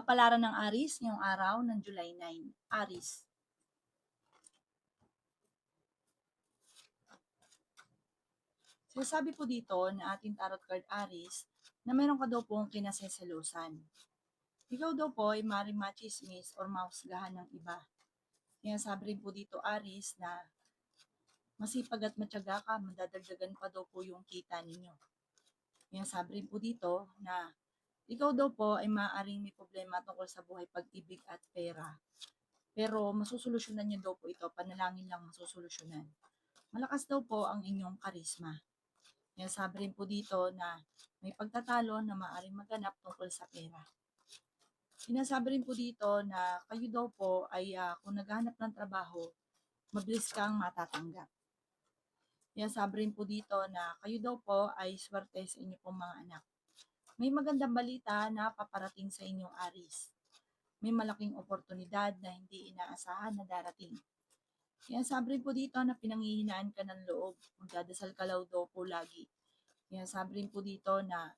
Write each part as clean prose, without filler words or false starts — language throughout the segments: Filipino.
Kapalaran ng Aris ngayong araw ng July 9. Aris. Sinasabi po dito na ating tarot card Aris na meron ka daw pong kinaseselusan. Ikaw daw po ay maaaring machismis or mahusgahan ng iba. Sinasabi rin po dito Aris na masipag at matyaga ka, madadagdagan pa daw po yung kita ninyo. Sinasabi rin po dito na ikaw daw po ay maaaring may problema tungkol sa buhay, pag-ibig at pera. Pero masusolusyonan niyo daw po ito, panalangin lang masusolusyonan. Malakas daw po ang inyong karisma. Sinasabi rin po dito na may pagtatalo na maaaring maganap tungkol sa pera. Sinasabi rin po dito na kayo daw po ay kung naghahanap ng trabaho, mabilis kang matatanggap. Sinasabi rin po dito na kayo daw po ay swerte sa inyo pong mga anak. May magandang balita na paparating sa inyong Aris. May malaking oportunidad na hindi inaasahan na darating. Sinasabi rin po dito na pinanghihinaan ka ng loob. Magdadasal ka daw po lagi. Sinasabi rin po dito na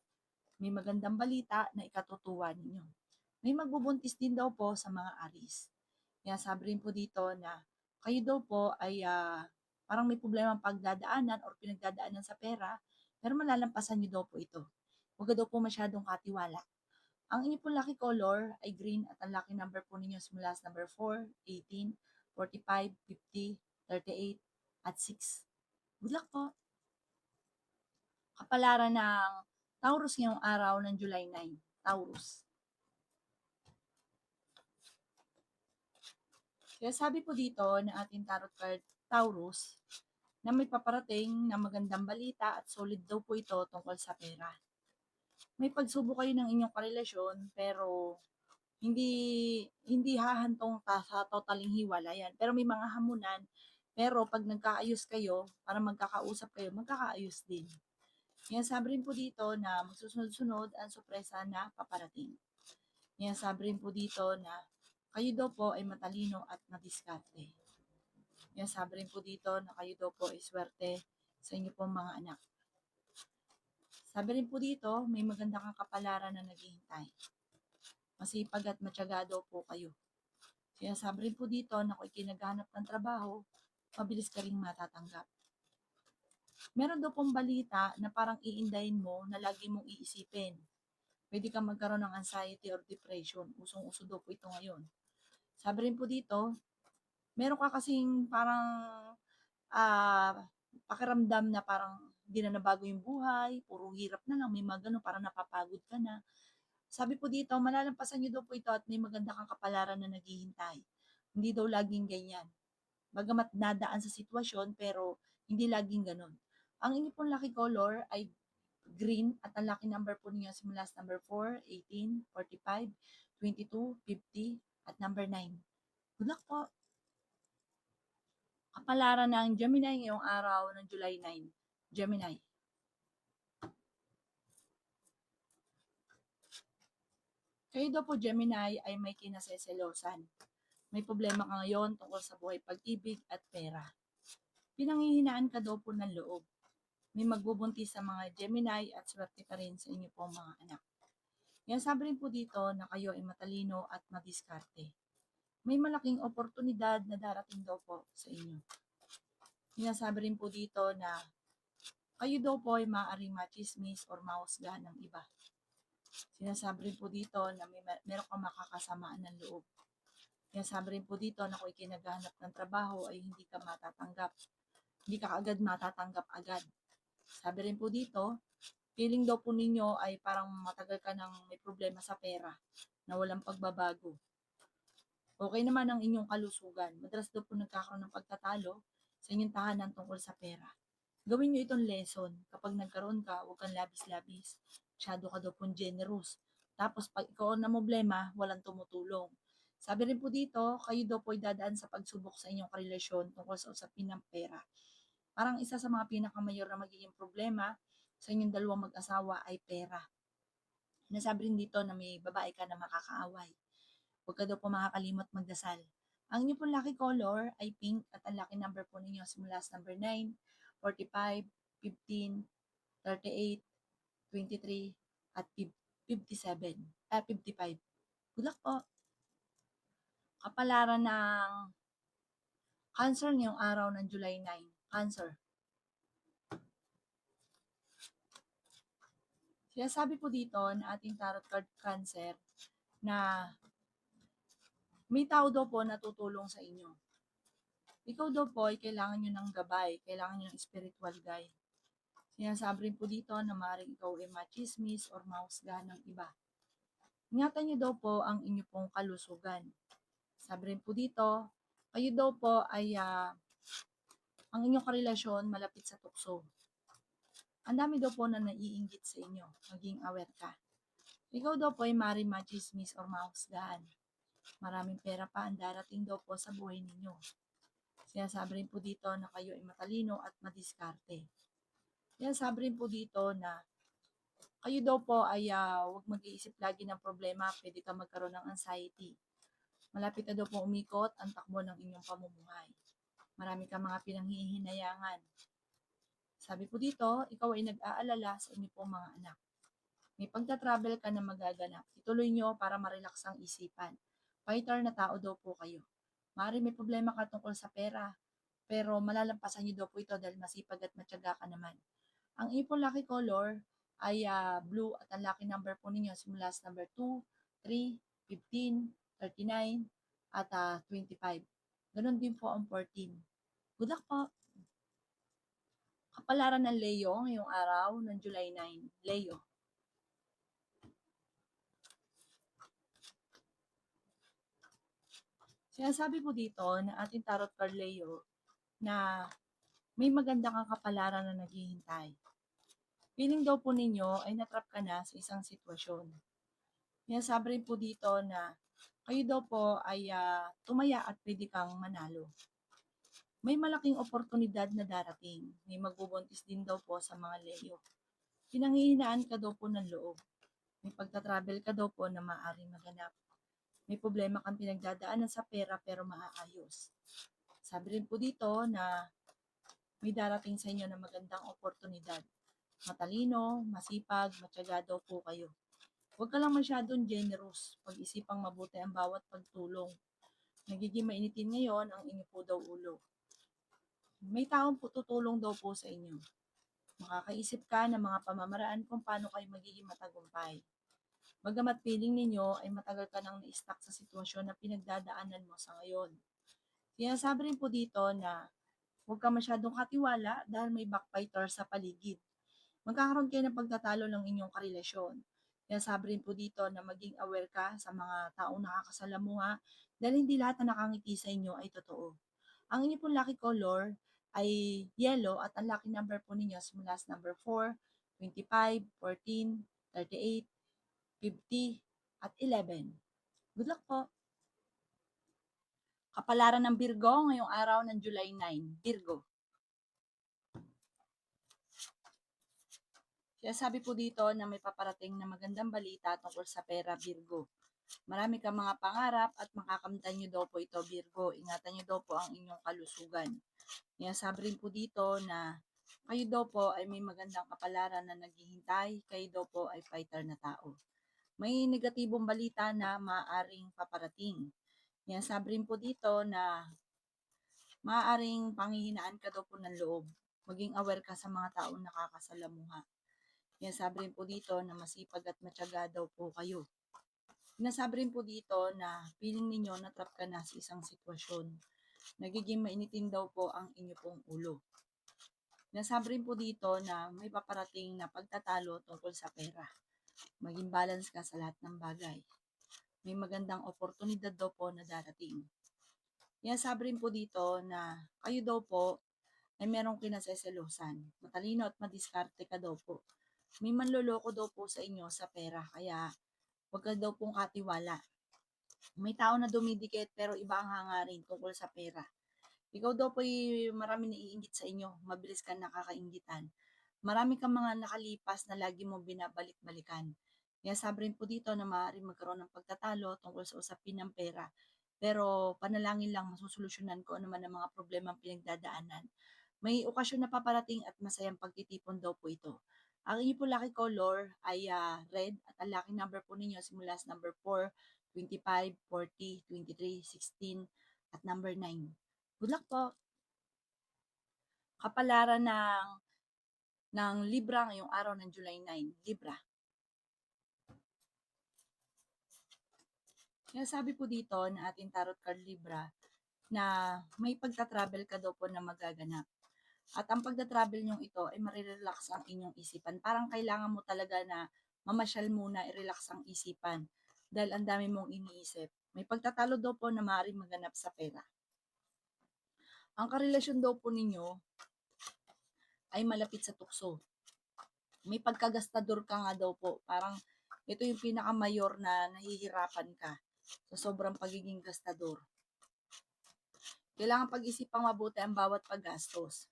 may magandang balita na ikatutuwa ninyo. May magbubuntis din daw po sa mga Aris. Sinasabi rin po dito na kayo daw po ay parang may problema pagdadaanan or pinagdadaanan sa pera, pero malalampasan niyo daw po ito. Huwag daw po masyadong katiwala. Ang inyo pong lucky color ay green at ang lucky number po ninyo simula sa number 4, 18, 45, 50, 38, at 6. Good luck po! Kapalaran ng Taurus ngayong araw ng July 9. Taurus. Kaya sabi po dito na ating tarot card Taurus na may paparating na magandang balita at solid daw po ito tungkol sa pera. May pagsubok kayo ng inyong karelasyon pero hindi hahantong sa totaling hiwalayan. Pero may mga hamunan, pero pag nagkaayos kayo, para magkakausap kayo, magkakaayos din. Sabi rin po dito na magsusunod-sunod ang sorpresa na paparating. Sabi rin po dito na kayo daw po ay matalino at madiskarte. Sabi rin po dito na kayo daw po ay swerte sa inyo pong mga anak. Sabi rin po dito, may maganda kang kapalaran na naghihintay. Masipag at matyaga daw po kayo. Sinasabi rin po dito na kung ikinaghanap ng trabaho, mabilis ka rin matatanggap. Meron daw pong balita na parang iindayin mo na lagi mong iisipin. Pwede kang magkaroon ng anxiety or depression. Usong-uso daw po ito ngayon. Sabi rin po dito, meron ka kasing parang pakiramdam na parang hindi na nabago yung buhay, puro hirap na lang, may mga ganun, parang napapagod ka na. Sabi po dito, malalampasan niyo daw po ito at may maganda kang kapalaran na naghihintay. Hindi daw laging ganyan. Bagamat nadaan sa sitwasyon, pero hindi laging ganun. Ang inyo pong lucky color ay green at ang lucky number po ninyo simula sa number 4, 18, 45, 22, 50, at number 9. Good luck po! Kapalaran ng Gemini ngayong araw ng July 9. Gemini. Kayo daw po, Gemini, ay may kinaseselosan. May problema ka ngayon tungkol sa buhay, pag-ibig at pera. Pinanghihinaan ka daw po ng loob. May magbubuntis sa mga Gemini at swerte ka rin sa inyo pong mga anak. Sabi rin po dito na kayo ay matalino at madiskarte. May malaking oportunidad na darating daw po sa inyo. Sinasabi rin po dito na kayo daw po ay maaaring machismis or mahusgahan ng iba. Sinasabi rin po dito na meron kang makakasamaan ng loob. Sinasabi rin po dito na kung ikinaghanap ng trabaho ay hindi ka matatanggap. Hindi ka agad matatanggap agad. Sabi rin po dito, feeling daw po ninyo ay parang matagal ka nang may problema sa pera na walang pagbabago. Okay naman ang inyong kalusugan. Madalas daw po nagkakaroon ng pagtatalo sa inyong tahanan tungkol sa pera. Gawin nyo itong lesson. Kapag nagkaroon ka, huwag kang labis-labis. Masyado ka daw pong generous. Tapos pag ikaw na problema, walang tumutulong. Sabi rin po dito, kayo daw po ay dadaan sa pagsubok sa inyong karelasyon tungkol sa usapin ng pera. Parang isa sa mga pinakamayor na magiging problema sa inyong dalawang mag-asawa ay pera. Nasabi rin dito na may babae ka na makakaaway. Huwag ka daw po makakalimot magdasal. Ang inyong pong lucky color ay pink at ang lucky number po ninyo simula sa number 9, 45, 15, 38, 23, at 57, 55. Good luck po. Kapalaran ng Cancer ngayong araw ng July 9. Cancer. Sinasabi po dito na ating tarot card Cancer na may tao daw po na tutulong sa inyo. Ikaw daw po ay kailangan nyo ng gabay, kailangan nyo ng spiritual guide. Sinasabi rin po dito na maaaring ikaw ay machismis or mahusgahan ng iba. Ingatan nyo daw po ang inyo pong kalusugan. Sabi rin po dito, kayo daw po ay ang inyong karelasyon malapit sa tukso. Ang dami daw po na naiinggit sa inyo, maging aware ka. Ikaw daw po ay maaaring machismis or mahusgahan. Maraming pera pa ang darating daw po sa buhay ninyo. Sinasabi rin po dito na kayo ay matalino at madiskarte. Sinasabi rin po dito na kayo daw po ay huwag mag-iisip lagi ng problema, pwede ka magkaroon ng anxiety. Malapit na daw po umikot ang takbo ng inyong pamumuhay. Marami kang mga pinanghihinayangan. Sabi po dito, ikaw ay nag-aalala sa inyong pong mga anak. May pagta-travel ka na magaganap. Ituloy nyo para ma-relax ang isipan. Fighter na tao daw po kayo. Maaari may problema ka tungkol sa pera, pero malalampasan nyo daw po ito dahil masipag at matyaga ka naman. Ang ipon lucky color ay blue at ang lucky number po ninyo simula sa number 2, 3, 15, 39 at 25. Ganon din po ang 14. Good luck po! Kapalaran ng Leo ngayong araw ng July 9. Leo. Sinasabi po dito na ating tarot card Leo na may maganda kang kapalaran na naghihintay. Feeling daw po ninyo ay natrap ka na sa isang sitwasyon. Sinasabi rin po dito na kayo daw po ay tumaya at pwede kang manalo. May malaking oportunidad na darating. May magbubuntis din daw po sa mga Leo. Pinanghihinaan ka daw po ng loob. May pagta-travel ka daw po na maaaring maganap. May problema kang pinagdadaanan sa pera pero maaayos. Sabi rin po dito na may darating sa inyo na magandang oportunidad. Matalino, masipag, matyaga daw po kayo. Huwag ka lang masyadong generous. Pag-isipang mabuti ang bawat pagtulong. Nagiging mainitin ngayon ang inyo po daw ulo. May taong po tutulong daw po sa inyo. Makakaisip ka ng mga pamamaraan kung paano kayo magiging matagumpay. Bagamat feeling ninyo ay matagal ka nang na-stuck sa sitwasyon na pinagdadaanan mo sa ngayon. Sinasabi rin po dito na huwag ka masyadong katiwala dahil may backbiter sa paligid. Magkakaroon kayo ng pagtatalo ng inyong karelasyon. Sinasabi rin po dito na maging aware ka sa mga taong nakakasalamuha dahil hindi lahat na nakangiti sa inyo ay totoo. Ang inyong pong lucky color ay yellow at ang lucky number po ninyo simula sa number 4, 25, 14, 38, 50, at 11. Good luck po! Kapalaran ng Virgo ngayong araw ng July 9. Virgo. Sinasabi po dito na may paparating na magandang balita tungkol sa pera, Virgo. Marami kang mga pangarap at makakamtan nyo daw po ito, Virgo. Ingatan nyo daw po ang inyong kalusugan. Sinasabi rin po dito na kayo daw po ay may magandang kapalaran na naghihintay. Kayo daw po ay fighter na tao. May negatibong balita na maaaring paparating. Sinasabi rin po dito na maaaring panghihinaan ka daw po ng loob. Maging aware ka sa mga taong nakakasalamuha. Sinasabi rin po dito na masipag at matyaga daw po kayo. Sinasabi rin po dito na feeling ninyo na trap ka na sa isang sitwasyon. Nagiging mainitin daw po ang inyo pong ulo. Sinasabi rin po dito na may paparating na pagtatalo tungkol sa pera. Maging balance ka sa lahat ng bagay. May magandang oportunidad daw po na darating. Sinasabi rin po dito na kayo daw po ay merong kinaseselosan. Matalino at madiskarte ka daw po. May manloloko daw po sa inyo sa pera, kaya huwag ka daw pong katiwala. May tao na dumidikit pero iba ang hangarin tungkol sa pera. Ikaw daw po ay marami naiinggit sa inyo, mabilis kang nakakainggitan. Marami kang mga nakalipas na lagi mong binabalik-balikan. Kaya sabi rin po dito na maaaring magkaroon ng pagtatalo tungkol sa usapin ng pera. Pero panalangin lang masusolusyonan ko naman ang mga problema pinagdadaanan. May okasyon na paparating at masayang pagtitipon daw po ito. Ang inyo po lucky color ay red at ang lucky number po ninyo simula sa number 4, 25, 40, 23, 16, at number 9. Good luck po. Kapalaran ng Libra ngayong araw ng July 9. Libra. Kaya sabi po dito na ating tarot card Libra na may pagta-travel ka daw po na magaganap. At ang pagta-travel nyong ito ay marirelax ang inyong isipan. Parang kailangan mo talaga na mamasyal muna, i-relax ang isipan. Dahil ang dami mong iniisip. May pagtatalo daw po na maaaring maganap sa pera. Ang karelasyon daw po ninyo ay malapit sa tukso. May pagkagastador ka nga daw po. Parang ito yung pinakamayor na nahihirapan ka sa sobrang pagiging gastador. Kailangan pag-isipang mabuti ang bawat paggastos.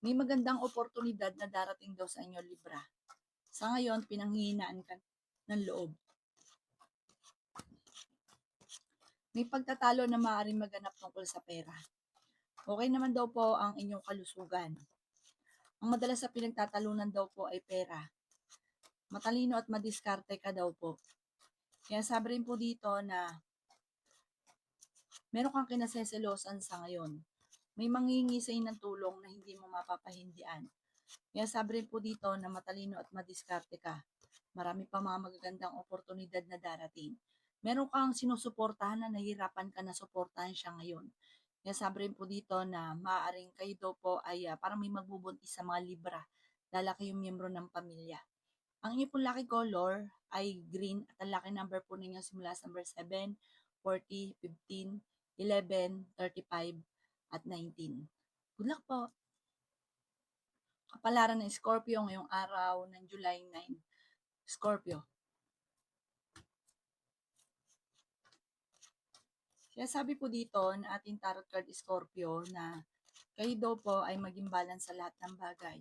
May magandang oportunidad na darating daw sa inyo, Libra. Sa ngayon, pinanghihinaan ka ng loob. May pagtatalo na maaaring maganap tungkol sa pera. Okay naman daw po ang inyong kalusugan. Ang madalas sa pinagtatalunan daw po ay pera. Matalino at madiskarte ka daw po. Kaya sabi rin po dito na meron kang kinaseselosan sa ngayon. May manghihingi sa ng tulong na hindi mo mapapahindian. Kaya sabi rin po dito na matalino at madiskarte ka. Marami pa mga magagandang oportunidad na darating. Meron kang sinusuportahan na nahihirapan ka na suportahan siya ngayon. Kaya sabi rin po dito na maaaring kayo daw po ay parang may magbubuntis sa mga Libra. Lalaki yung miyembro ng pamilya. Ang inyong pong lucky color ay green at ang lucky number po ninyo simula sa number 7, 40, 15, 11, 35, at 19. Good luck po! Kapalaran ng Scorpio ngayong araw ng July 9. Scorpio. Kaya sabi po dito na ating tarot card Scorpio na kayo daw po ay maging balance sa lahat ng bagay.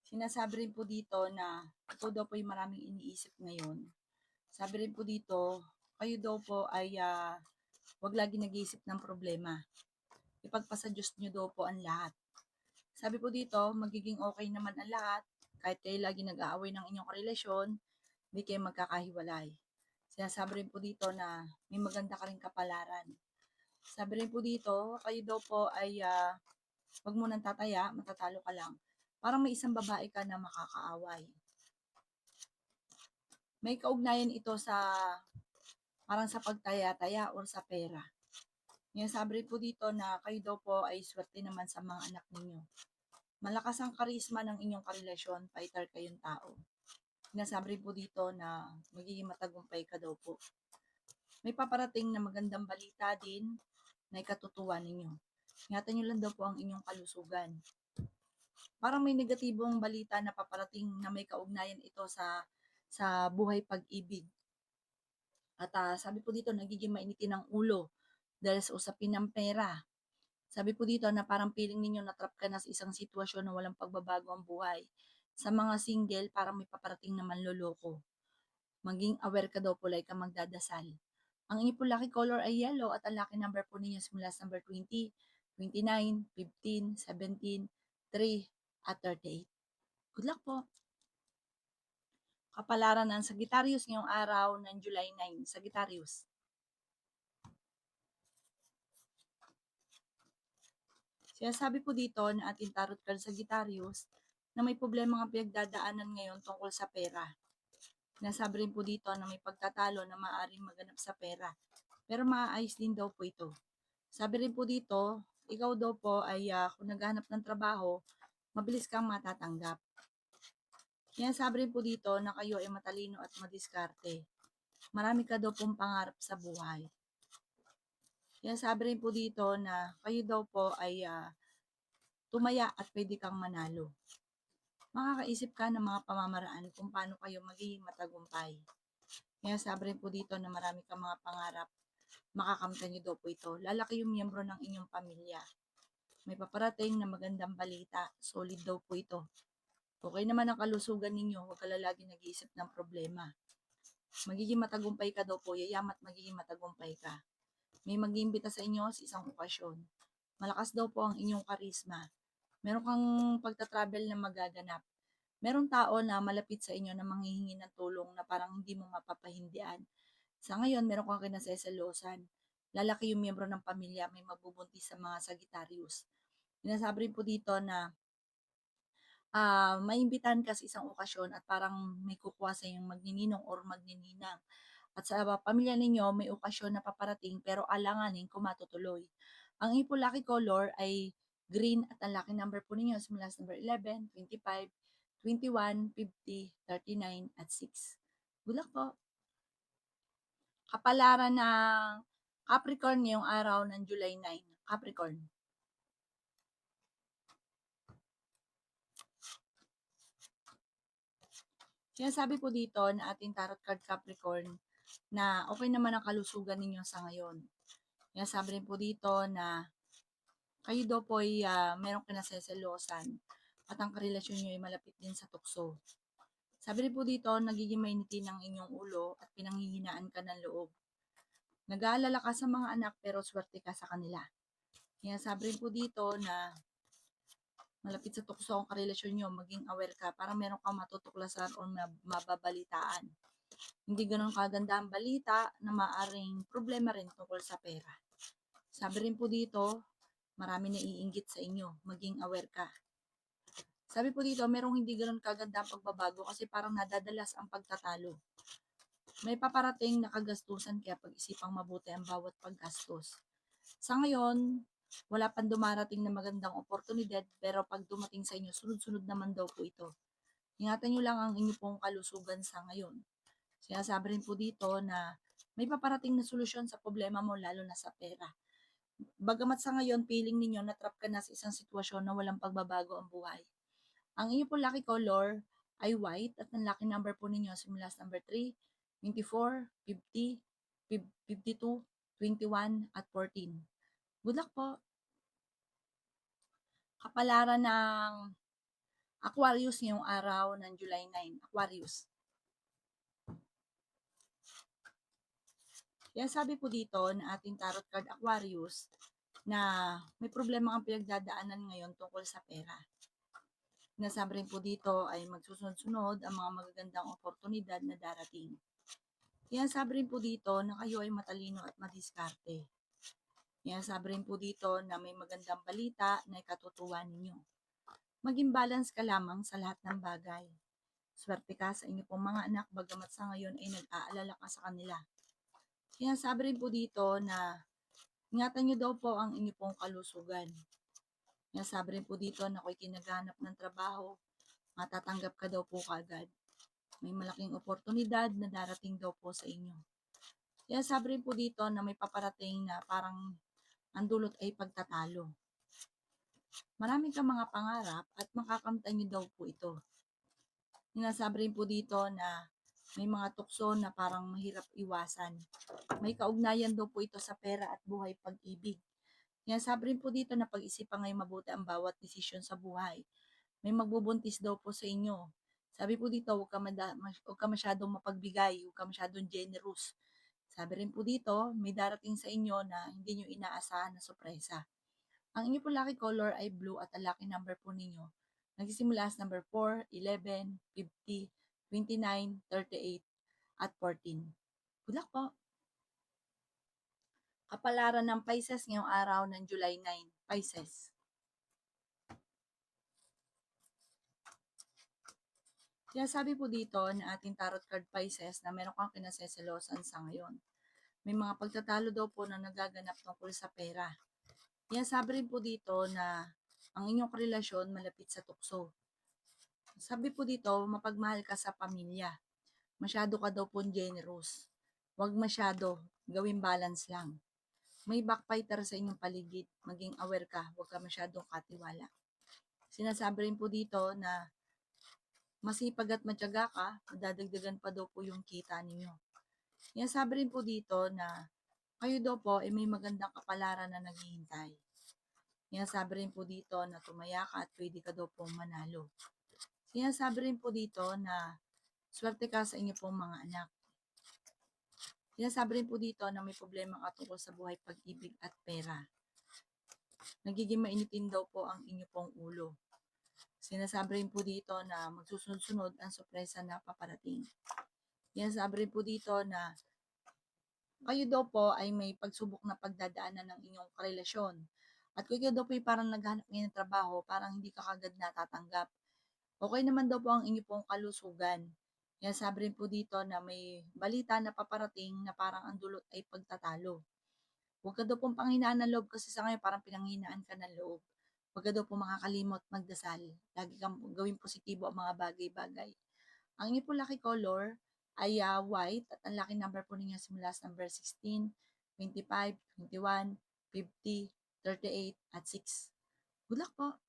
Sinasabi rin po dito na ito daw po yung maraming iniisip ngayon. Sabi rin po dito, kayo daw po ay wag lagi nag-iisip ng problema. Ipagpasa Diyos nyo daw po ang lahat. Sabi po dito, magiging okay naman ang lahat. Kahit kayo lagi nag-aaway ng inyong relasyon, hindi kayo magkakahiwalay. Sinasabi rin po dito na may maganda ka rin kapalaran. Sabi rin po dito, kayo daw po ay wag mo nang tataya, matatalo ka lang. Parang may isang babae ka na makakaaway. May kaugnayan ito sa parang sa pagtaya-taya or sa pera. Ngayon sabi rin po dito na kayo daw po ay swerte naman sa mga anak ninyo. Malakas ang karisma ng inyong karelasyon, fighter kayong tao. Sinasabi rin po dito na magiging matagumpay ka daw po. May paparating na magandang balita din na ikatutuwa ninyo. Ingatan nyo lang daw po ang inyong kalusugan. Parang may negatibong balita na paparating na may kaugnayan ito sa buhay pag-ibig. At sabi po dito, nagiging mainitin ang ulo dahil sa usapin ng pera. Sabi po dito na parang feeling ninyo na-trap ka na sa isang sitwasyon na walang pagbabago ang buhay. Sa mga single, parang may paparating na manloloko. Maging aware ka daw po, like ka magdadasal. Ang inyong po lucky color ay yellow at ang lucky number po ninyo simula sa number 20, 29, 15, 17, 3, at 38. Good luck po! Kapalaran ng Sagittarius ngayong araw ng July 9. Sagittarius. Sinasabi po dito na ating tarot card Sagittarius na may problema nga pinagdadaanan ngayon tungkol sa pera. Sinasabi rin po dito na may pagtatalo na maaaring maganap sa pera. Pero maaayos din daw po ito. Sabi rin po dito, ikaw daw po ay kung naghahanap ng trabaho, mabilis kang matatanggap. Sinasabi rin po dito na kayo ay matalino at madiskarte. Marami ka daw pong pangarap sa buhay. Sinasabi rin po dito na kayo daw po ay tumaya at pwede kang manalo. Makakaisip ka ng mga pamamaraan kung paano kayo magiging matagumpay. Kaya sabi rin po dito na marami kang mga pangarap, makakamtan niyo daw po ito. Lalaki yung miyembro ng inyong pamilya. May paparating na magandang balita, solid daw po ito. Okay naman ang kalusugan ninyo, huwag ka lagi nag-iisip ng problema. Magiging matagumpay ka daw po, yayamat magiging matagumpay ka. May mag-iimbita sa inyo sa isang okasyon. Malakas daw po ang inyong karisma. Meron kang pagta-travel na magaganap. Merong tao na malapit sa inyo na manghihingi ng tulong na parang hindi mo mapapahindian. Sa ngayon, meron kang kinaseselosan. Lalaki yung miyembro ng pamilya, may magbubuntis sa mga Sagittarius. Sinasabi rin po dito na maimbitahan ka sa isang okasyon at parang may kukuha sa iyong magnininong or magnininang. At sa pamilya ninyo, may okasyon na paparating pero alanganin kung matutuloy. Ang inyong po lucky color ay green at ang lucky number po ninyo simula sa number 11, 25, 21, 50, 39, at 6. Good luck po! Kapalaran ng Capricorn ngayong araw ng July 9. Capricorn. Sinasabi po dito na ating tarot card Capricorn na okay naman ang kalusugan ninyo sa ngayon. Sinasabi rin po dito na kayo daw po ay merong kinaseselosan at ang karelasyon nyo ay malapit din sa tukso. Sabi rin po dito, nagiging mainitin ang inyong ulo at pinanghihinaan ka ng loob. Nag-aalala ka sa mga anak pero swerte ka sa kanila. Sinasabi rin po dito na malapit sa tukso ang karelasyon nyo, maging aware ka para meron kang matutuklasan o mababalitaan. Hindi ganun kaganda ang balita na maaring problema rin tungkol sa pera. Sabi rin po dito, marami naiinggit sa inyo, maging aware ka. Sabi po dito, merong hindi ganun kaganda ang pagbabago kasi parang nadadalas ang pagtatalo. May paparating na kagastusan kaya pag-isipang mabuti ang bawat paggastos. Sa ngayon, wala pang dumarating na magandang oportunidad pero pag dumating sa inyo, sunod-sunod naman daw po ito. Ingatan nyo lang ang inyo pong kalusugan sa ngayon. Sinasabi rin po dito na may paparating na solusyon sa problema mo lalo na sa pera. Bagamat sa ngayon, feeling ninyo na-trap ka na sa isang sitwasyon na walang pagbabago ang buhay. Ang inyo po lucky color ay white at ang lucky number po ninyo simula sa number 3, 24, 50, 52, 21, at 14. Good luck po! Kapalaran ng Aquarius ngayong araw ng July 9. Aquarius. Kaya sabi po dito na ating tarot card Aquarius na may problema ang pinagdadaanan ngayon tungkol sa pera. Nasabi rin po dito ay magsusunod-sunod ang mga magagandang oportunidad na darating. Yan sabi rin po dito na kayo ay matalino at madiskarte. Yan sabi rin po dito na may magandang balita na ikatutuwa ninyo. Maging balance ka lamang sa lahat ng bagay. Swerte ka sa inyo pong mga anak bagamat sa ngayon ay nag-aalala ka sa kanila. Yan sabi rin po dito na ingatan nyo daw po ang inyo pong kalusugan. Sabi rin po dito na ako'y kinaghanap ng trabaho, matatanggap ka daw po kagad. May malaking oportunidad na darating daw po sa inyo. Kaya sabi rin po dito na may paparating na parang ang dulot ay pagtatalo. Marami kang mga pangarap at makakamtan nyo daw po ito. Sinasabi rin po dito na may mga tukso na parang mahirap iwasan. May kaugnayan daw po ito sa pera at buhay pag-ibig. Sabi rin po dito na pag-isipan ngayon mabuti ang bawat desisyon sa buhay. May magbubuntis daw po sa inyo. Sabi po dito, huwag ka masyadong mapagbigay, huwag ka masyadong generous. Sabi rin po dito, may darating sa inyo na hindi nyo inaasahan na sorpresa. Ang inyo po lucky color ay blue at ang lucky number po ninyo nagsisimula sa number 4, 11, 50, 29, 38, at 14. Good luck po! Kapalaran ng Pisces ngayong araw ng July 9. Pisces. Kaya sabi po dito na ating tarot card Pisces na meron kang kinaseselosan sa ngayon. May mga pagtatalo daw po na nagaganap tungkol sa pera. Kaya sabi rin po dito na ang inyong relasyon malapit sa tukso. Sabi po dito, mapagmahal ka sa pamilya. Masyado ka daw po generous. Huwag masyado, gawin balance lang. May backbiter sa inyong paligid, maging aware ka, huwag ka masyadong katiwala. Sinasabi rin po dito na masipag at matyaga ka, madadagdagan pa daw po yung kita ninyo. Sabi rin po dito na kayo daw po ay may magandang kapalaran na naghihintay. Sabi rin po dito na tumaya ka at pwede ka daw pong manalo. Sabi rin po dito na swerte ka sa inyo pong mga anak. Sabi rin po dito na may problema ka tungkol sa buhay, pag-ibig at pera. Nagiging mainitin daw po ang inyo pong ulo. Sinasabi rin po dito na magsusunod-sunod ang sorpresa na paparating. Sabi rin po dito na kayo daw po ay may pagsubok na pagdadaanan ng inyong karelasyon. At kung ikaw daw po ay parang naghahanap ngayon ng trabaho, parang hindi ka kagad natatanggap. Okay naman daw po ang inyo pong kalusugan. Kaya sabi rin po dito na may balita na paparating na parang ang dulot ay pagtatalo. Huwag ka daw pong panghinaan ng loob kasi sa ngayon parang pinanghinaan ka ng loob. Huwag ka daw po makakalimot magdasal. Lagi kang gawing positibo ang mga bagay-bagay. Ang inyo po lucky color ay white at ang lucky number po ninyo simula sa number 16, 25, 21, 50, 38, at 6. Good luck po!